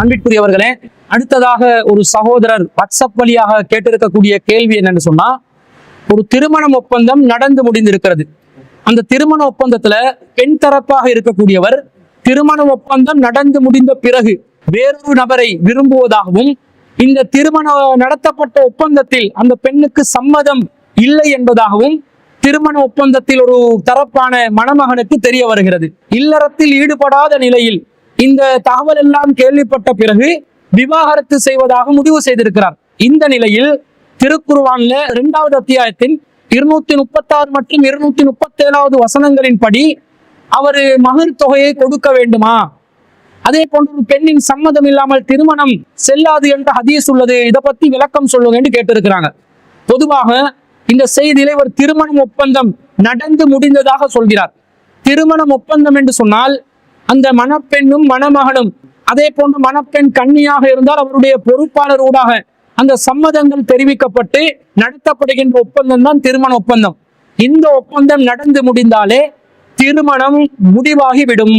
அன்பிற்குரியவர்களே, அடுத்ததாக ஒரு சகோதரர் வாட்ஸ்அப் வழியாக கேட்டிருக்கக்கூடிய கேள்வி என்னன்னு சொன்னா, ஒரு திருமணம் ஒப்பந்தம் நடந்து முடிந்திருக்கிறது. அந்த திருமண ஒப்பந்தத்துல பெண் தரப்பாக இருக்கக்கூடியவர் திருமண ஒப்பந்தம் நடந்து முடிந்த பிறகு வேறொரு நபரை விரும்புவதாகவும், இந்த திருமணம் நடத்தப்பட்ட ஒப்பந்தத்தில் அந்த பெண்ணுக்கு சம்மதம் இல்லை என்பதாகவும் திருமண ஒப்பந்தத்தில் ஒரு தரப்பான மணமகனுக்கு தெரிய வருகிறது. இல்லறத்தில் ஈடுபடாத நிலையில் இந்த தகவல் எல்லாம் கேள்விப்பட்ட பிறகு விவாகரத்து செய்வதாக முடிவு செய்திருக்கிறார். இந்த நிலையில் திருக்குர்ஆன்ல 2வது அத்தியாயத்தின் 236 மற்றும் 237 வசனங்களின் படி அவர் மகர் தொகையை கொடுக்க வேண்டுமா, அதே போன்று பெண்ணின் சம்மதம் இல்லாமல் திருமணம் செல்லாது என்ற ஹதீஸ் உள்ளது, இதை பத்தி விளக்கம் சொல்லுங்க என்று கேட்டிருக்கிறாங்க. பொதுவாக இந்த செய்தியில ஒரு திருமணம் ஒப்பந்தம் நடந்து முடிந்ததாக சொல்கிறார். திருமணம் ஒப்பந்தம் என்று சொன்னால் அந்த மணப்பெண்ணும் மணமகனும், அதே போன்று மணப்பெண் கன்னியாக இருந்தால் அவருடைய பொறுப்பாளர் ஊடாக அந்த சம்மதங்கள் தெரிவிக்கப்பட்டு நடத்தப்படுகின்ற ஒப்பந்தம் தான் திருமண ஒப்பந்தம். இந்த ஒப்பந்தம் நடந்து முடிந்தாலே திருமணம் முடிவாகிவிடும்.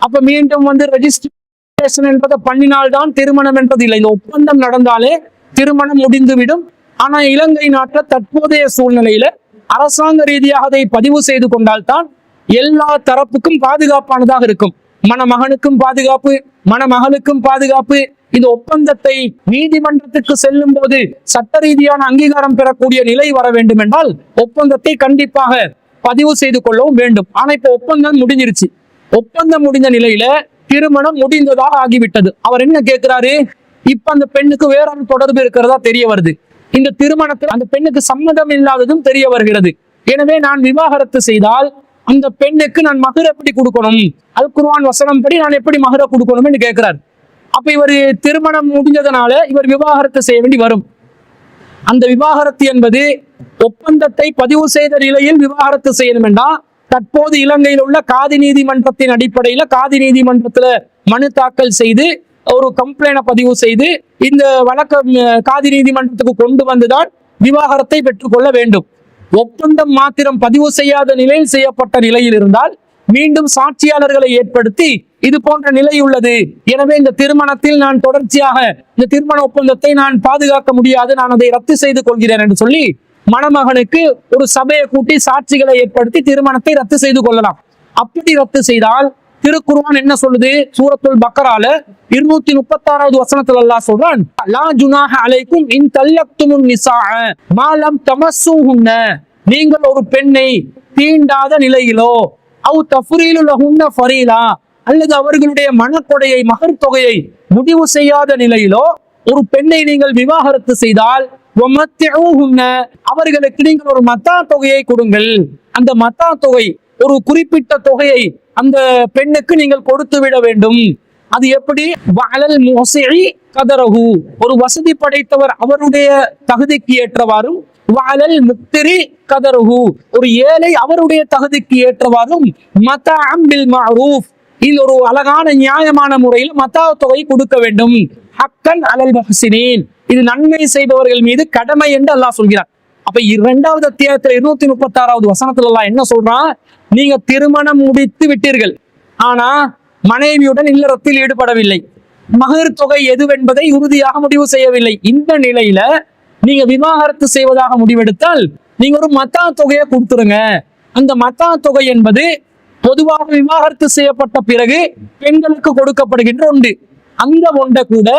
அப்ப மீண்டும் ரெஜிஸ்ட்ரேஷன் என்பதை பண்ணினால்தான் திருமணம் என்பது இல்லை. இந்த ஒப்பந்தம் நடந்தாலே திருமணம் முடிந்துவிடும். ஆனா இலங்கை நாட்டில் தற்போதைய சூழ்நிலையில அரசாங்க ரீதியாக அதை பதிவு செய்து கொண்டால்தான் எல்லா தரப்புக்கும் பாதுகாப்பானதாக இருக்கும். மணமகனுக்கும் பாதுகாப்பு, மணமகளுக்கும் பாதுகாப்பு. இந்த ஒப்பந்தத்தை நீதிமன்றத்துக்கு செல்லும் போது சட்ட ரீதியான அங்கீகாரம் பெறக்கூடிய நிலை வர வேண்டும் என்றால் ஒப்பந்தத்தை கண்டிப்பாக பதிவு செய்து கொள்ளவும் வேண்டும். ஆனா இப்ப ஒப்பந்தம் முடிஞ்சிருச்சு. ஒப்பந்தம் முடிந்த நிலையில திருமணம் முடிந்ததாக ஆகிவிட்டது. அவர் என்ன கேட்கிறாரு, இப்ப அந்த பெண்ணுக்கு வேறொரு தொடர்பு இருக்கிறதா தெரிய வருது. இந்த திருமணத்தில் அந்த பெண்ணுக்கு சம்மதம் இல்லாததும் தெரிய வருகிறது. எனவே நான் விவாகரத்து செய்தால் அந்த பெண்ணுக்கு நான் மகர் எப்படி கொடுக்கணும், அல் குர்ஆன் வசனம் படி நான் எப்படி மகரை கொடுக்கணும் என்று கேட்கிறார். அப்ப இவர் திருமணம் முடிஞ்சதுனால இவர் விவாகரத்து செய்ய வேண்டி வரும். அந்த விவாகரத்து என்பது ஒப்பந்தத்தை பதிவு செய்த நிலையில் விவாகரத்து செய்யணும் என்றால் தற்போது இலங்கையில் உள்ள காதி நீதிமன்றத்தின் அடிப்படையில காதி நீதிமன்றத்துல மனு தாக்கல் செய்து ஒரு கம்ப்ளைண்ட பதிவு செய்து இந்த வழக்கம் காதி நீதிமன்றத்துக்கு கொண்டு வந்துதான் விவாகரத்தை பெற்றுக்கொள்ள வேண்டும். ஒப்பந்தம் மாத்திரம் பதிவு செய்யாத நிலையில் செய்யப்பட்ட நிலையில் இருந்தால் மீண்டும் சாட்சியாளர்களை ஏற்படுத்தி இது போன்ற நிலை உள்ளது, எனவே இந்த திருமணத்தில் நான் தொடர்ச்சியாக இந்த திருமண ஒப்பந்தத்தை நான் பாதுகாக்க முடியாது, நான் அதை ரத்து செய்து கொள்கிறேன் என்று சொல்லி மணமகனுக்கு ஒரு சபையை கூட்டி சாட்சிகளை ஏற்படுத்தி திருமணத்தை ரத்து செய்து கொள்ளலாம். அப்படி ரத்து செய்தால் திருக்குர்ஆன் என்ன சொல்லுது, சூரத்துல் பக்கரால 236வது வசனத்துல அல்லாஹ் சொல்றான், லா ஜுனாஹ அலைக்கும் இன் தல்லக்துமுன் நிஸாஅ மா லம் தமஸ்ஸூஹுன்ன, நீங்கள் ஒரு பெண்ணை தீண்டாத நிலையிலோ அவ் தஃரீலு லஹுன்ன ஃபரீலா, அல்லது அவர்களுடைய மனக்கொடையை மகர் தொகையை முடிவு செய்யாத நிலையிலோ ஒரு பெண்ணை நீங்கள் விவாகரத்து செய்தால் வமத்திஊஹுன்ன, அவர்களுக்கு நீங்கள் ஒரு மத்தா தொகையை கொடுங்கள். அந்த மத்தா தொகை ஒரு குறிப்பிட்ட தொகையை அந்த பெண்ணுக்கு நீங்கள் கொடுத்து விட வேண்டும். அது எப்படி, வஅலல் முஸிஇ கதரஹு, ஒரு வசதி படைத்தவர் அவருடைய தகுதிக்கு ஏற்றவாறும், வஅலல் முக்திரி கதரஹு, ஒரு ஏழை அவருடைய தகுதிக்கு ஏற்றவாறும், மத்அம் பில் மஅரூஃப், இது ஒரு அழகான நியாயமான முறையில் மத்தா தொகை கொடுக்க வேண்டும். ஹக்கன் அலல் முஹ்சினீன், இது நன்மை செய்பவர்கள் மீது கடமை என்று அல்லாஹ் சொல்கிறார். அப்ப 2வது அத்தியாயத்துல 236வது வசனத்துல அல்லாஹ் என்ன சொல்றான், நீங்க திருமணம் முடித்து விட்டீர்கள், ஆனா மனைவியுடன் இல்லறத்தில் ஈடுபடவில்லை, மகர் தொகை எதுவென்பதை உறுதியாக முடிவு செய்யவில்லை. இந்த நிலையில நீங்க விவாகரத்து செய்வதாக முடிவெடுத்தால் நீங்க ஒரு மத்தா தொகையை கொடுத்துருங்க. அந்த மத்தா தொகை என்பது பொதுவாக விவாகரத்து செய்யப்பட்ட பிறகு பெண்களுக்கு கொடுக்கப்படுகின்ற ஒன்று. அந்த ஒன்றை கூட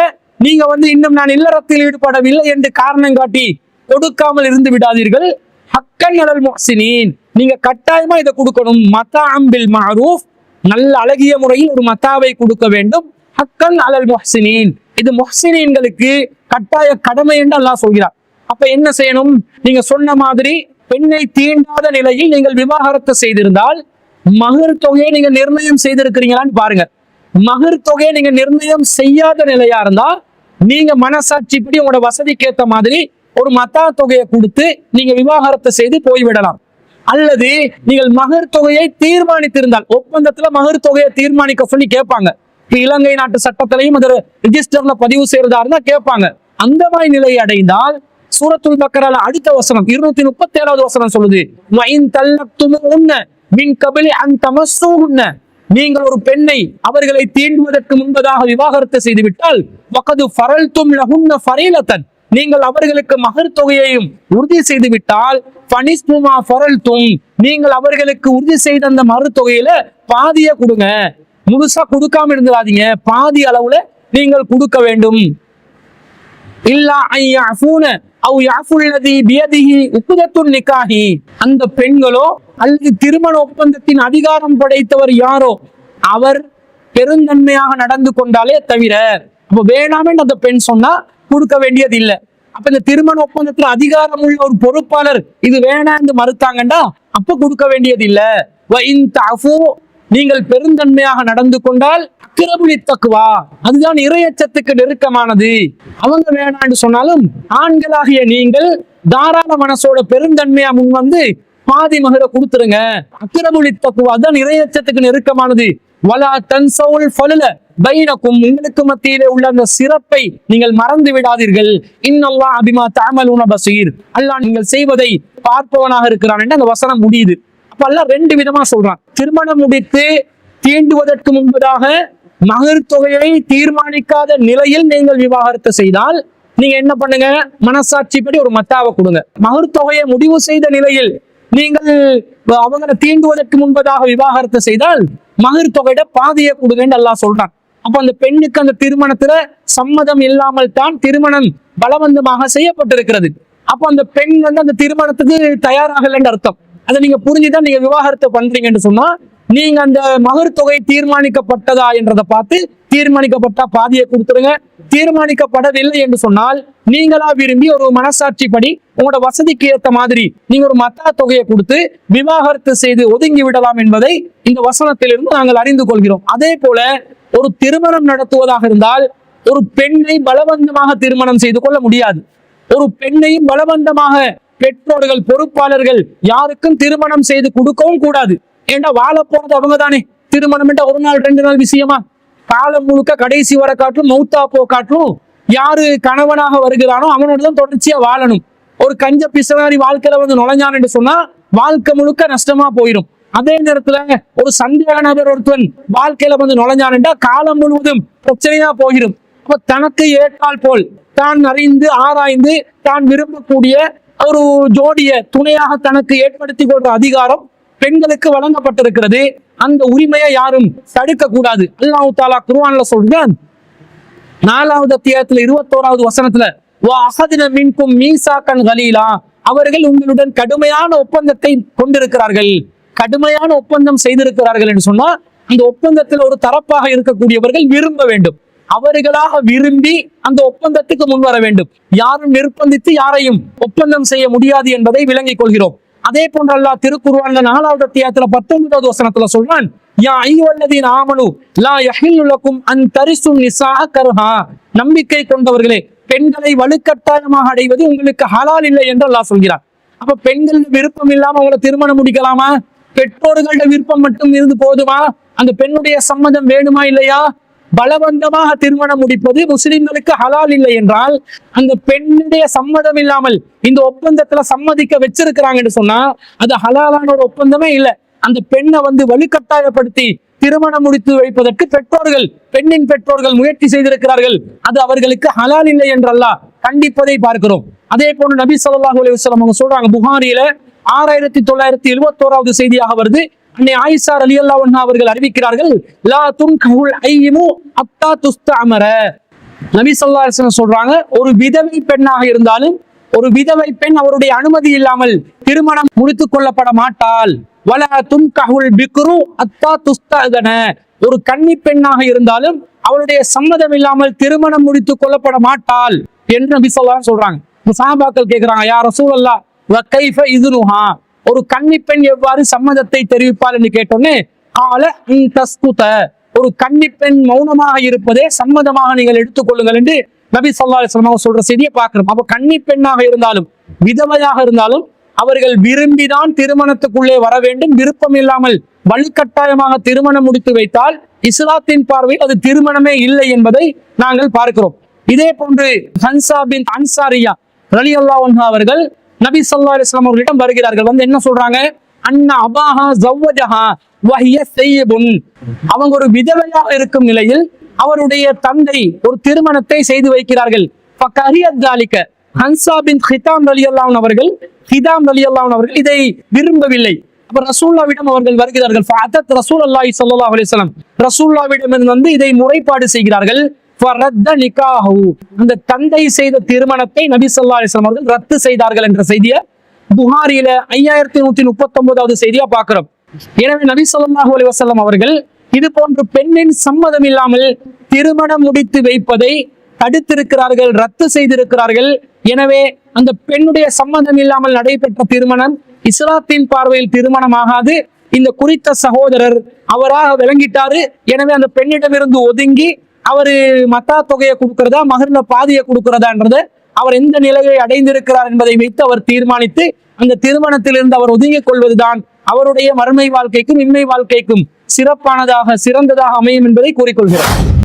நீங்க இன்னும் நான் இல்லறத்தில் ஈடுபடவில்லை என்று காரணம் காட்டி கொடுக்காமல் இருந்து விடாதீர்கள். ஹக்கன் அலல் முஹ்சினீன், நீங்க கட்டாயமா இதை கொடுக்கணும். மத்அம் பில் மஅரூஃப், நல்ல அழகிய முறையில் ஒரு மத்தாவை கொடுக்க வேண்டும். ஹக்கன் அலல் முஹ்சினீன், இது முஹ்சினீன்களுக்கு கட்டாய கடமை என்று அல்லாஹ் சொல்கிறார். அப்ப என்ன செய்யணும், நீங்க சொன்ன மாதிரி பெண்ணை தீண்டாத நிலையில் நீங்கள் விவாகரத்து செய்திருந்தால் மகர் தொகையை நீங்க நிர்ணயம் செய்திருக்கிறீங்களான்னு பாருங்க. மகர் தொகையை நீங்க நிர்ணயம் செய்யாத நிலையா இருந்தா நீங்க மனசாட்சிப்படி உங்களோட வசதிக்கு ஏற்ற மாதிரி ஒரு மத்தா தொகையை கொடுத்து நீங்க விவாகரத்து செய்து போய்விடலாம். அல்லது நீங்கள் மகர் தொகையை தீர்மானித்திருந்தால், ஒப்பந்தத்துல மகர் தொகையை தீர்மானிக்க சொல்லி கேட்பாங்க. இலங்கை நாட்டு சட்டத்திலையும் அது ரிஜிஸ்டர்ல பதிவு செய்யறதா இருந்தா கேட்பாங்க. அந்த மாதிரி நிலையை அடைந்தால் சூரத்துல் பக்கரால அடுத்த வசனம் 237வது வசனம் சொல்லுது, வஇன் தல்லக்துமுஹுன்ன மின் கபிலி அன் தமஸ்ஸூஹுன்ன, நீங்கள் ஒரு பெண்ணை அவர்களை தீண்டுவதற்கு முன்பதாக விவாகரத்து செய்துவிட்டால் வகது ஃபரல்தும் லஹுன்ன ஃபரீலத்தன், நீங்கள் அவர்களுக்கு மகர் தொகையையும் உறுதி செய்து விட்டால் ஃபனிஸ்முமா ஃபரல்தும், நீங்கள் அவர்களுக்கு உறுதி செய்த அந்த மறு தொகையில பாதிய கொடுங்க. முழுசா கொடுக்காம இருந்துடாதீங்க, பாதி அளவுல நீங்கள் கொடுக்க வேண்டும். இல்லா ஐயஃபூன அவ் யஃபுல்லதி பியதிஹி உக்தத்துன் நிகாஹி, அந்த பெண்களோ அல்லது திருமண ஒப்பந்தத்தின் அதிகாரம் படைத்தவர் யாரோ அவர் பெருந்தன்மையாக நடந்து கொண்டாலே தவிர, அப்ப வேணாமே அந்த பெண் சொன்னா கொடுக்க வேண்டியது இல்லை. அப்ப இந்த திருமண ஒப்பந்தத்துல அதிகாரம் உள்ள ஒரு பொறுப்பாளர் இது வேணாம் மறுத்தாங்கண்டா அப்ப கொடுக்க வேண்டியது இல்லை. நீங்கள் பெருந்தன்மையாக நடந்து கொண்டால் அக்ரபுலி தக்வா, அதுதான் இறையச்சத்துக்கு நெருக்கமானது. அவங்க வேணான்னு சொன்னாலும் ஆண்களாகிய நீங்கள் தாராள மனசோட பெருந்தன்மையா முன் வந்து பாதி மகரை கொடுத்துருங்க. அக்ரபுலி தக்வா தான் இறையச்சத்துக்கு நெருக்கமானது. வலா தன்சவுல் ஃபலுல பைனக்கும், உங்களுக்கு மத்தியிலே உள்ள அந்த சிறப்பை நீங்கள் மறந்து விடாதீர்கள். இன்னல்லாஹ் பிமா தஅமலூன பஸீர், அல்லாஹ் நீங்கள் செய்வதை பார்ப்பவனாக இருக்கிறான் என்று அந்த வசனம் முடியுது. அப்ப அல்லாஹ் ரெண்டு விதமா சொல்றான். திருமணம் முடித்து தீண்டுவதற்கு முன்பதாக மகர் தொகையை தீர்மானிக்காத நிலையில் நீங்கள் விவாகரத்து செய்தால் நீங்க என்ன பண்ணுங்க, மனசாட்சிப்படி ஒரு மத்தாவை கொடுங்க. மகர் தொகையை முடிவு செய்த நிலையில் நீங்கள் அவங்களை தீண்டுவதற்கு முன்பதாக விவாகரத்து செய்தால் மகர் தொகையிட பாதியை கொடுங்கன்னு அல்லாஹ் சொல்றான். அப்ப அந்த பெண்ணுக்கு அந்த திருமணத்துல சம்மதம் இல்லாமல் தான் திருமணம் பலவந்தமாக செய்யப்பட்டிருக்கிறது. அப்ப அந்த பெண் வந்து அந்த திருமணத்துக்கு தயாராகலன்னு அர்த்தம். அதை நீங்க புரிஞ்சுதான் நீங்க விவாகரத்தை பண்றீங்கன்னு சொன்னா, நீங்க அந்த மகர் தொகை தீர்மானிக்கப்பட்டதா என்றதை பார்த்து தீர்மானிக்கப்பட்டா பாதியை கொடுத்துருங்க. தீர்மானிக்கப்படவில்லை என்று சொன்னால் நீங்களா விரும்பி ஒரு மனசாட்சிப்படி உங்களோட வசதிக்கு ஏற்ற மாதிரி நீங்க ஒரு மத்தா தொகையை கொடுத்து விவாகரத்து செய்து ஒதுங்கி விடலாம் என்பதை இந்த வசனத்திலிருந்து நாங்கள் அறிந்து கொள்கிறோம். அதே போல ஒரு திருமணம் நடத்துவதாக இருந்தால் ஒரு பெண்ணை பலவந்தமாக திருமணம் செய்து கொள்ள முடியாது. ஒரு பெண்ணை பலவந்தமாக பெற்றோர்கள் பொறுப்பாளர்கள் யாருக்கும் திருமணம் செய்து கொடுக்கவும் கூடாது. ஏண்டா வாழ போறது அவங்க தானே. திருமணம் என்ற ஒரு நாள் 2 நாள் விஷயமா, காலம் முழுக்க கடைசி வர காட்டும் மௌத்தா போ காட்டும் யாரு கணவனாக வருகிறானோ அவனோட தான் தொடர்ச்சியா வாழணும். ஒரு கஞ்ச பிசனாரி வாழ்க்கையில வந்து நுழைஞ்சான் என்று சொன்னா வாழ்க்கை முழுக்க நஷ்டமா போயிடும். அதே நேரத்துல ஒரு சந்தேக நபர் ஒருத்தன் வாழ்க்கையில வந்து நுழைஞ்சான்டா காலம் முழுவதும் பிரச்சனையா போயிடும். அப்ப தனக்கு ஏற்றால் போல் தான் அறிந்து ஆராய்ந்து தான் விரும்பக்கூடிய ஒரு ஜோடிய துணையாக தனக்கு ஏற்படுத்தி கொள்ற அதிகாரம் பெண்களுக்கு வழங்கப்பட்டிருக்கிறது. அந்த உரிமையை யாரும் தடுக்க கூடாது. அல்லாஹ் தஆலா குர்ஆன்ல சொல்றான், 4வது அத்தியாயத்துல 21வது வசனத்துல, வா அஹதுன மின்கும் மீசாகன் கலீலா, அவர்கள் உங்களுடன் கடுமையான ஒப்பந்தத்தை கொண்டிருக்கிறார்கள், கடுமையான ஒப்பந்தம் செய்திருக்கிறார்கள் என்று சொன்னா அந்த ஒப்பந்தத்தில் ஒரு தரப்பாக இருக்கக்கூடியவர்கள் விரும்ப வேண்டும். அவர்களாக விரும்பி அந்த ஒப்பந்தத்துக்கு முன் வர வேண்டும். யாரும் நிர்பந்தித்து யாரையும் ஒப்பந்தம் செய்ய முடியாது என்பதை விளங்கிக் கொள்கிறோம். அதே போன்று அல்லாஹ் திருக்குர்ஆன்ல 4வது அத்தியாயத்துல 19வது வசனத்துல சொல்றான், யா அய்யுஹல்லதீன ஆமனு லா யஹில்லு லக்கும் அன் தரிசு நிஸாஅ கர்ஹா, நம்பிக்கை கொண்டவர்களே பெண்களை வலுக்கட்டாயமாக அடைவது உங்களுக்கு ஹலால் இல்லை என்று அல்லாஹ் சொல்கிறார். அப்ப பெண்கள் விருப்பம் இல்லாம அவங்களை திருமணம் முடிக்கலாமா? பெற்றோர்களோட விருப்பம் மட்டும் இருந்து போதுமா? அந்த பெண்ணுடைய சம்மதம் வேணுமா இல்லையா? பலவந்தமாக திருமணம் முடிப்பது முஸ்லிம்களுக்கு ஹலால் இல்லை என்றால் அந்த பெண்ணுடைய சம்மதம் இல்லாமல் இந்த ஒப்பந்தத்துல சம்மதிக்க வச்சிருக்கிறாங்கன்னு சொன்னா அது ஹலாலான ஒரு ஒப்பந்தமே இல்லை. அந்த பெண்ணை வந்து வலுக்கட்டாயப்படுத்தி திருமணம் முடித்து வைப்பதற்கு பெண்ணின் பெற்றோர்கள் முயற்சி செய்திருக்கிறார்கள். அது அவர்களுக்கு ஹலால் இல்லை என்று அல்லாஹ் கண்டிப்பதை பார்க்கிறோம். அதே போன்று நபி ஸல்லல்லாஹு அலைஹி வஸல்லம் அவங்க சொல்றாங்க, புகாரியில 6971வது செய்தியாக வருது. அன்னை ஆயிஷா ரலியல்லாஹு அன்ஹா அவர்கள் அறிவிக்கிறார்கள், லா துன்கஹுல் ஐமு அத்தா துஸ்தஅமர. நபி ஸல்லல்லாஹு அலைஹி வஸல்லம் சொல்றாங்க, ஒரு விதவை பெண்ணாக இருந்தாலும் ஒரு விதவை பெண் அவருடைய அனுமதி இல்லாமல் திருமணம் முடித்துக் கொள்ளப்பட மாட்டாள். வலா துன்கஹுல் பிக்ரு அத்தா துஸ்தஅதன, ஒரு கன்னி பெண்ணாக இருந்தாலும் அவருடைய சம்மதம் இல்லாமல் திருமணம் முடித்துக் கொள்ளப்பட மாட்டாள் என்று நபி ஸல்லல்லாஹு அலைஹி வஸல்லம் சொல்றாங்க. சஹாபாக்கள் கேக்குறாங்க, யா ரசூலல்லாஹ் வ கைஃப இذنஹா, ஒரு கன்னி பெண் எவ்வாறு சம்மதத்தை தெரிவிப்பாள் என்று கேட்டோன்னே, கால தஸ்குத, ஒரு கன்னி பெண் மௌனமாக இருப்பதே சம்மதமாக நீங்கள் எடுத்துக்கொள்ளுங்கள் என்று நபி ஸல்லல்லாஹு அலைஹி வஸல்லம் சொல்ற செய்தியை பார்க்கிறோம். அப்ப கன்னி பெண்ணாக இருந்தாலும் விதவையாக இருந்தாலும் அவர்கள் விரும்பிதான் திருமணத்துக்குள்ளே வர வேண்டும். விருப்பம் இல்லாமல் வலுக்கட்டாயமாக திருமணம் முடித்து வைத்தால் இஸ்லாத்தின் பார்வையில் அது திருமணமே இல்லை என்பதை நாங்கள் பார்க்கிறோம். இதே போன்று ஹன்சா பின் அன்சாரியா ரலியல்லாஹு அன்ஹா அவர்கள் நபி ஸல்லல்லாஹு அலைஹி வஸல்லம் அவர்களிடம் வருகிறார்கள். வந்து என்ன சொல்றாங்க, அன்ன அபாஹா ஜவ்வஜஹா வஹிய ஸையிபுன், அவங்க ஒரு விதவையாக இருக்கும் நிலையில் அவருடைய தந்தை ஒரு திருமணத்தை செய்து வைக்கிறார்கள். ஃபகரியத் ஸாலிக, ஹன்ஸா பின் ஹிதாம் ரலியல்லாஹு அன்ஹு அவர்கள், ஹிதாம் ரலியல்லாஹு அன்ஹு அவர்கள் இதை விரும்பவில்லை. அப்ப ரசூலுல்லாஹ்விடம் அவர்கள் வருகிறார்கள். ஃபஅதத் ரசூலுல்லாஹி ஸல்லல்லாஹு அலைஹி வஸல்லம், ரசூலுல்லாஹ்விடம் வந்து இதை முறைப்பாடு செய்கிறார்கள். ஃபரத்த நிகாஹு, அந்த தந்தை செய்த திருமணத்தை நபி ஸல்லல்லாஹு அலைஹி வஸல்லம் அவர்கள் ரத்து செய்தார்கள் என்ற செய்தியை புகாரில 5139வது செய்தியா பார்க்கிறோம். எனவே நபி ஸல்லல்லாஹு அலைஹி வஸல்லம் அவர்கள் இது போன்ற பெண்ணின் சம்மதம் இல்லாமல் திருமணம் முடித்து வைப்பதை தடுத்திருக்கிறார்கள், ரத்து செய்திருக்கிறார்கள். எனவே அந்த பெண்ணுடைய சம்மதம் இல்லாமல் நடைபெற்ற திருமணம் இஸ்லாத்தின் பார்வையில் திருமணம் ஆகாது. இந்த குறித்த சகோதரர் அவராக விளங்கிட்டாரு. எனவே அந்த பெண்ணிடமிருந்து ஒதுங்கி அவரு மத்தா தொகையை கொடுக்கிறதா, மகர்ல பாதியை கொடுக்கிறதான்றது அவர் எந்த நிலையை அடைந்திருக்கிறார் என்பதை வைத்து அவர் தீர்மானித்து அந்த திருமணத்திலிருந்து அவர் ஒதுங்கிக் கொள்வதுதான் அவருடைய மறுமை வாழ்க்கைக்கும் இன்மை வாழ்க்கைக்கும் சிறப்பானதாக, சிறந்ததாக அமையும் என்பதை கூறிக்கொள்கிறார்.